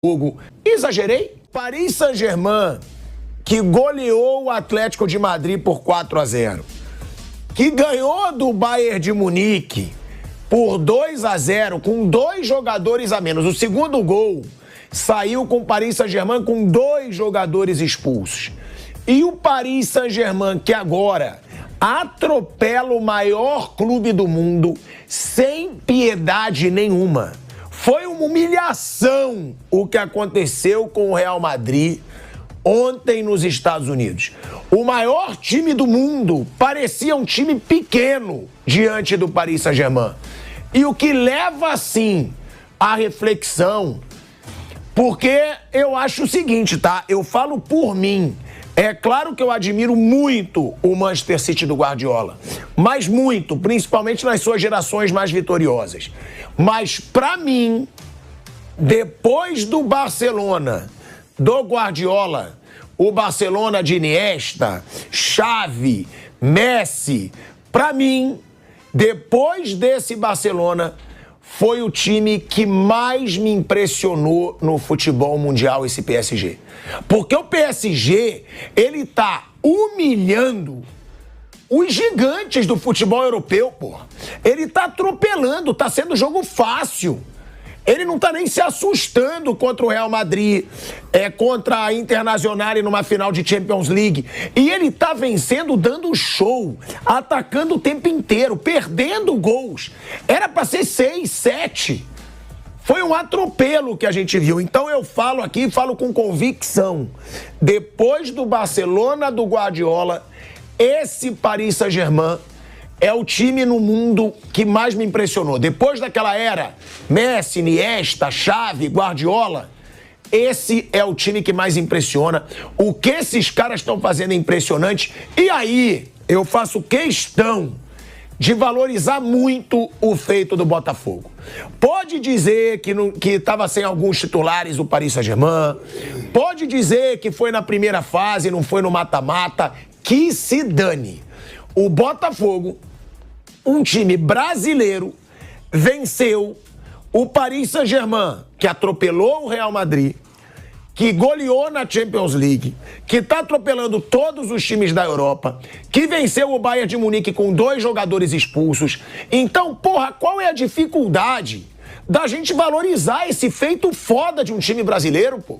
Hugo, exagerei? Paris Saint-Germain, que goleou o Atlético de Madrid por 4-0, que ganhou do Bayern de Munique por 2-0, com 2 jogadores a menos. O segundo gol saiu com o Paris Saint-Germain com 2 jogadores expulsos. E o Paris Saint-Germain, que agora atropela o maior clube do mundo sem piedade nenhuma. Foi uma humilhação o que aconteceu com o Real Madrid ontem nos Estados Unidos. O maior time do mundo parecia um time pequeno diante do Paris Saint-Germain. E o que leva, assim, à reflexão, porque eu acho o seguinte, tá? Eu falo por mim. É claro que eu admiro muito o Manchester City do Guardiola, mas muito, principalmente nas suas gerações mais vitoriosas. Mas, pra mim, depois do Barcelona, do Guardiola, o Barcelona de Iniesta, Xavi, Messi, pra mim, depois desse Barcelona, foi o time que mais me impressionou no futebol mundial, esse PSG. Porque o PSG, ele tá humilhando os gigantes do futebol europeu, porra. Ele tá atropelando, tá sendo jogo fácil. Ele não tá nem se assustando contra o Real Madrid, contra a Internacional numa final de Champions League. E ele tá vencendo, dando show, atacando o tempo inteiro, perdendo gols. Era pra ser 6, 7. Foi um atropelo que a gente viu. Então eu falo aqui, falo com convicção. Depois do Barcelona do Guardiola, esse Paris Saint-Germain é o time no mundo que mais me impressionou. Depois daquela era, Messi, Iniesta, Xavi, Guardiola, esse é o time que mais impressiona. O que esses caras estão fazendo é impressionante. E aí, eu faço questão de valorizar muito o feito do Botafogo. Pode dizer que estava sem alguns titulares o Paris Saint-Germain, pode dizer que foi na primeira fase, não foi no mata-mata, que se dane. O Botafogo, um time brasileiro, venceu o Paris Saint-Germain, que atropelou o Real Madrid, que goleou na Champions League, que tá atropelando todos os times da Europa, que venceu o Bayern de Munique com 2 jogadores expulsos. Então, porra, qual é a dificuldade da gente valorizar esse feito foda de um time brasileiro, pô?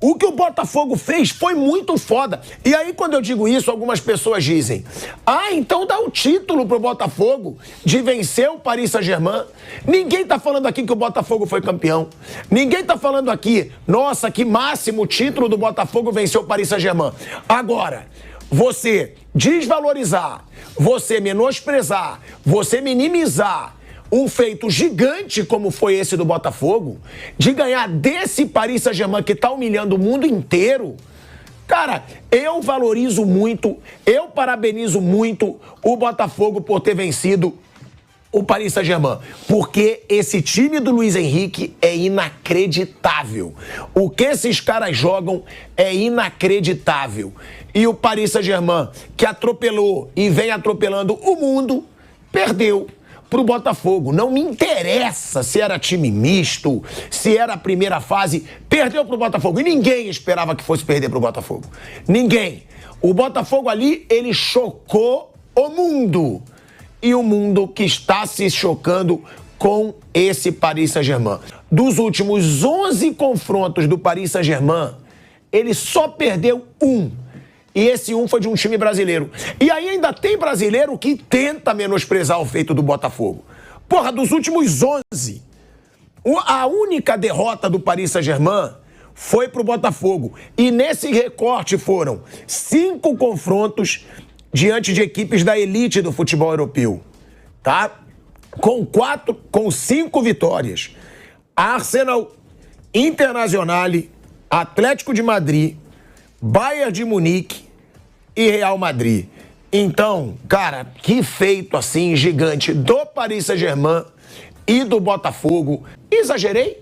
O que o Botafogo fez foi muito foda. E aí, quando eu digo isso, algumas pessoas dizem: ah, então dá o título pro Botafogo de vencer o Paris Saint-Germain. Ninguém tá falando aqui que o Botafogo foi campeão. Ninguém tá falando aqui, nossa, que máximo título do Botafogo venceu o Paris Saint-Germain. Agora, você desvalorizar, você menosprezar, você minimizar um feito gigante como foi esse do Botafogo, de ganhar desse Paris Saint-Germain que tá humilhando o mundo inteiro, cara, eu valorizo muito, eu parabenizo muito o Botafogo por ter vencido o Paris Saint-Germain, porque esse time do Luiz Henrique é inacreditável. O que esses caras jogam é inacreditável. E o Paris Saint-Germain, que atropelou e vem atropelando o mundo, perdeu pro Botafogo. Não me interessa se era time misto, se era a primeira fase, perdeu pro Botafogo. E ninguém esperava que fosse perder pro Botafogo. Ninguém. O Botafogo ali, ele chocou o mundo. E o mundo que está se chocando com esse Paris Saint-Germain. Dos últimos 11 confrontos do Paris Saint-Germain, ele só perdeu 1. E esse 1 foi de um time brasileiro. E aí ainda tem brasileiro que tenta menosprezar o feito do Botafogo. Porra, dos últimos 11, a única derrota do Paris Saint-Germain foi pro Botafogo. E nesse recorte foram 5 confrontos diante de equipes da elite do futebol europeu. Tá? Com 5 vitórias. Arsenal, Internacional, Atlético de Madrid, Bayern de Munique e Real Madrid. Então, cara, que feito assim gigante do Paris Saint-Germain e do Botafogo. Exagerei?